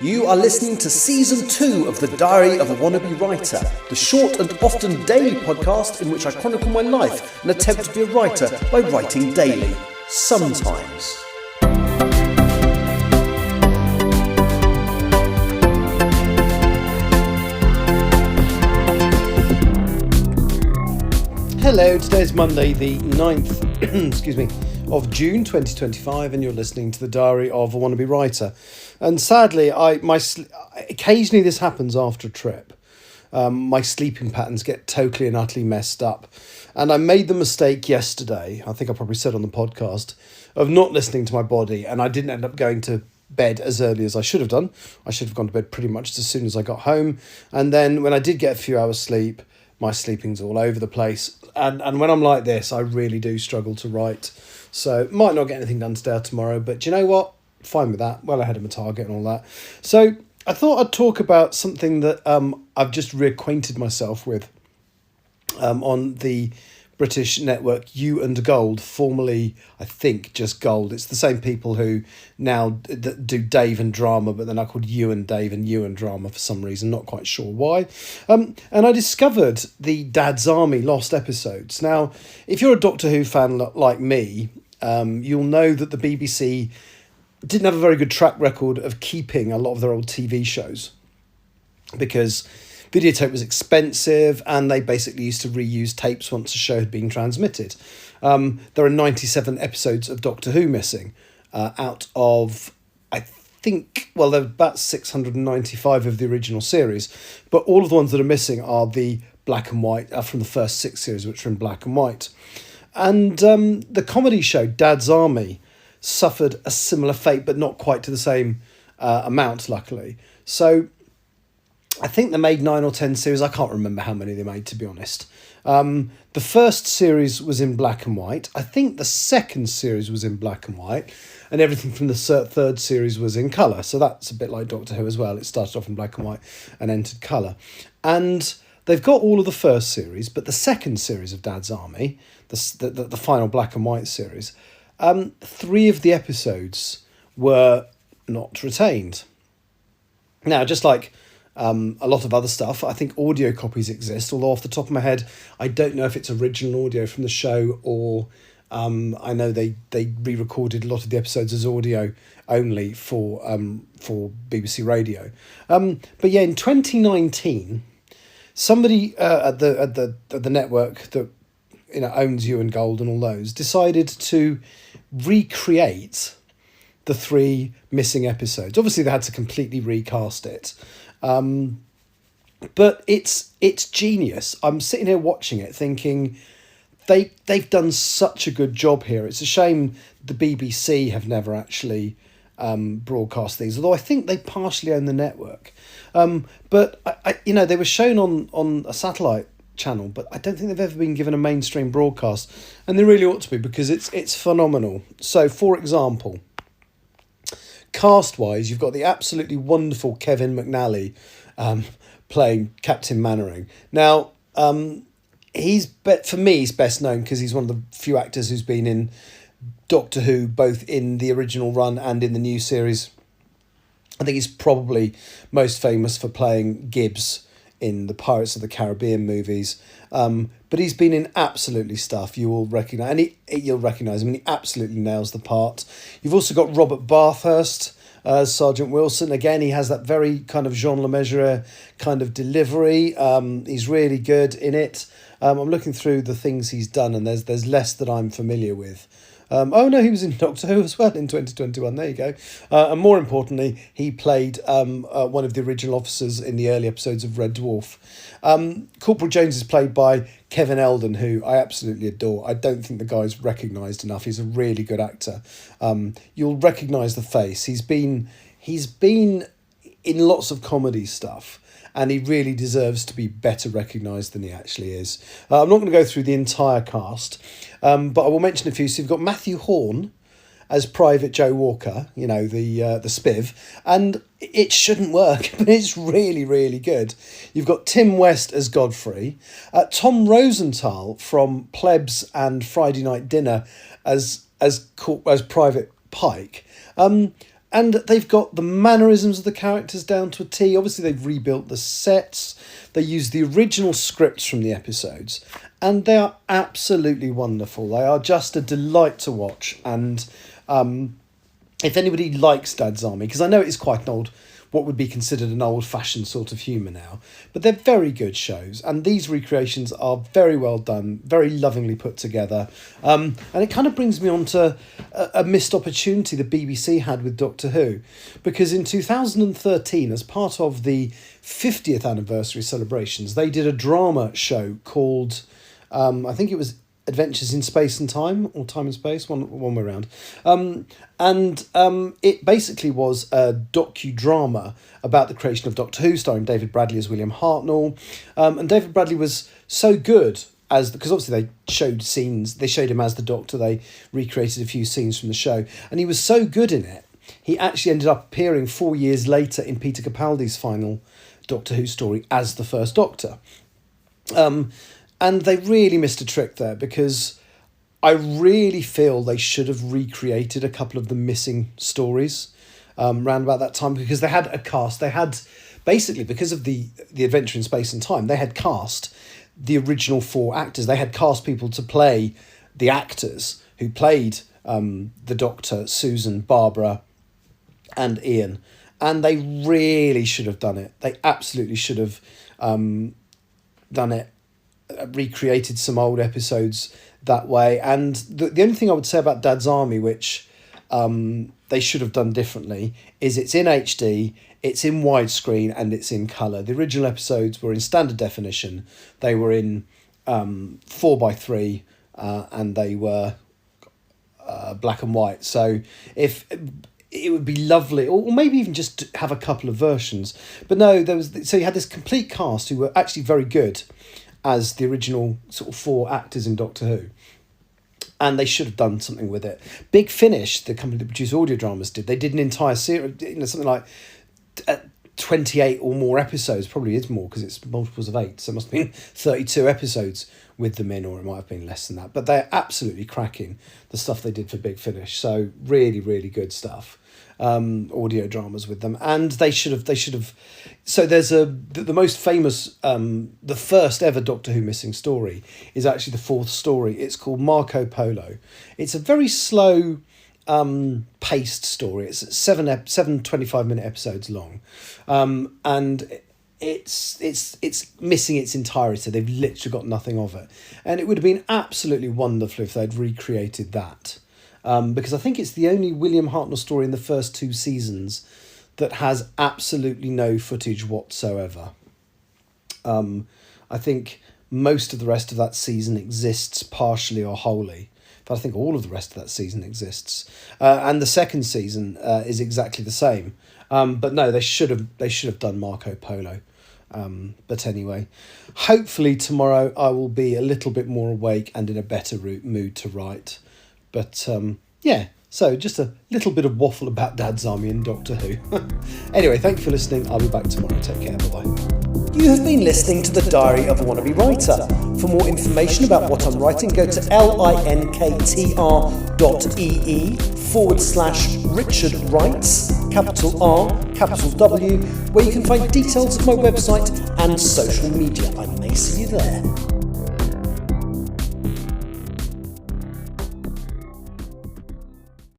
You are listening to Season 2 of The Diary of a Wannabe Writer, the short and often daily podcast in which I chronicle my life and attempt to be a writer by writing daily. Sometimes. Hello, today's Monday the 9th of June 2025, and you're listening to The Diary of a Wannabe Writer. And sadly, occasionally this happens after a trip. My sleeping patterns get totally and utterly messed up. And I made the mistake yesterday, I think I probably said on the podcast, of not listening to my body, and I didn't end up going to bed as early as I should have done. I should have gone to bed pretty much as soon as I got home. And then when I did get a few hours sleep, my sleeping's all over the place. And when I'm like this, I really do struggle to write. So might not get anything done today or tomorrow, but do you know what? Fine with that. Well ahead of my target and all that. So I thought I'd talk about something that I've just reacquainted myself with on the British network You and Gold, formerly, I think, just Gold. It's the same people who now do Dave and Drama, but they're now called You and Dave and You and Drama for some reason, not quite sure why. And I discovered the Dad's Army lost episodes. Now, if you're a Doctor Who fan like me, you'll know that the BBC didn't have a very good track record of keeping a lot of their old TV shows because videotape was expensive and they basically used to reuse tapes once a show had been transmitted. There are 97 episodes of Doctor Who missing out of, I think, well, there are about 695 of the original series, but all of the ones that are missing are the black and white, from the first 6 series, which are in black and white. And the comedy show Dad's Army suffered a similar fate, but not quite to the same amount, luckily. So I think they made 9 or 10 series. I can't remember how many they made, to be honest. The first series was in black and white. I think the second series was in black and white, and everything from the third series was in colour. So that's a bit like Doctor Who as well. It started off in black and white and entered colour. And they've got all of the first series, but the second series of Dad's Army, the final black and white series, 3 of the episodes were not retained. Now, just like a lot of other stuff, I think audio copies exist, although off the top of my head, I don't know if it's original audio from the show or I know they re-recorded a lot of the episodes as audio only for BBC Radio. But yeah, in 2019, somebody at the network that owns You and Gold and all those decided to recreate the 3 missing episodes. Obviously, they had to completely recast it. But it's genius. I'm sitting here watching it thinking they've done such a good job here. It's a shame the BBC have never actually broadcast these, although I think they partially own the network. But they were shown on a satellite channel, but I don't think they've ever been given a mainstream broadcast, and they really ought to be because it's phenomenal. So, for example, cast-wise, you've got the absolutely wonderful Kevin McNally playing Captain Mannering. Now, he's best known because he's one of the few actors who's been in Doctor Who, both in the original run and in the new series. I think he's probably most famous for playing Gibbs in the Pirates of the Caribbean movies. But he's been in absolutely stuff you will recognise, and you'll recognise him, and he absolutely nails the part. You've also got Robert Bathurst as Sergeant Wilson. Again, he has that very kind of Jean Lemessurier kind of delivery. He's really good in it. I'm looking through the things he's done, and there's less that I'm familiar with. He was in Doctor Who as well in 2021. There you go. And more importantly, he played one of the original officers in the early episodes of Red Dwarf. Corporal Jones is played by Kevin Eldon, who I absolutely adore. I don't think the guy's recognised enough. He's a really good actor. You'll recognise the face. He's been in lots of comedy stuff, and he really deserves to be better recognised than he actually is. I'm not going to go through the entire cast, but I will mention a few. So you've got Matthew Horn as Private Joe Walker, the Spiv, and it shouldn't work, but it's really, really good. You've got Tim West as Godfrey, Tom Rosenthal from Plebs and Friday Night Dinner as Private Pike. And they've got the mannerisms of the characters down to a T. Obviously, they've rebuilt the sets. They use the original scripts from the episodes. And they are absolutely wonderful. They are just a delight to watch. And if anybody likes Dad's Army, because I know it is quite an old, what would be considered an old-fashioned sort of humour now, but they're very good shows, and these recreations are very well done, very lovingly put together, and it kind of brings me on to a missed opportunity the BBC had with Doctor Who, because in 2013, as part of the 50th anniversary celebrations, they did a drama show called, I think it was Adventures in Space and Time, or Time and Space, one way around. It basically was a docudrama about the creation of Doctor Who, starring David Bradley as William Hartnell. And David Bradley was so good because obviously they showed scenes, they showed him as the Doctor, they recreated a few scenes from the show, and he was so good in it, he actually ended up appearing 4 years later in Peter Capaldi's final Doctor Who story as the First Doctor. And they really missed a trick there, because I really feel they should have recreated a couple of the missing stories round about that time, because they had a cast. They had, basically, because of the Adventure in Space and Time, they had cast the original 4 actors. They had cast people to play the actors who played the Doctor, Susan, Barbara and Ian. And they really should have done it. They absolutely should have done it. Recreated some old episodes that way. And the only thing I would say about Dad's Army, which they should have done differently, is it's in HD, it's in widescreen, and it's in colour. The original episodes were in standard definition. They were in 4:3 and they were black and white. So if it would be lovely, or maybe even just have a couple of versions. But no, so you had this complete cast who were actually very good as the original sort of 4 actors in Doctor Who. And they should have done something with it. Big Finish, the company that produced audio dramas, did. They did an entire series, something like 28 or more episodes. Probably is more, because it's multiples of 8. So it must have been 32 episodes with them in, or it might have been less than that. But they're absolutely cracking, the stuff they did for Big Finish. So really, really good stuff. Audio dramas with them, and they should have. So there's the most famous, the first ever Doctor Who missing story is actually the 4th story. It's called Marco Polo. It's a very slow paced story. It's 7 25-minute episodes long, and it's missing its entirety. They've literally got nothing of it, and it would have been absolutely wonderful if they'd recreated that. Because I think it's the only William Hartnell story in the first 2 seasons that has absolutely no footage whatsoever. I think most of the rest of that season exists partially or wholly. But I think all of the rest of that season exists. And the second season is exactly the same. But no, they should have done Marco Polo. But anyway, hopefully tomorrow I will be a little bit more awake and in a better mood to write. But yeah, so just a little bit of waffle about Dad's Army and Doctor Who. Anyway, thank you for listening. I'll be back tomorrow. Take care. Bye-bye. You have been listening to The Diary of a Wannabe Writer. For more information about what I'm writing, go to linktr.ee/Richard Writes, capital R, capital W, where you can find details of my website and social media. I may see you there.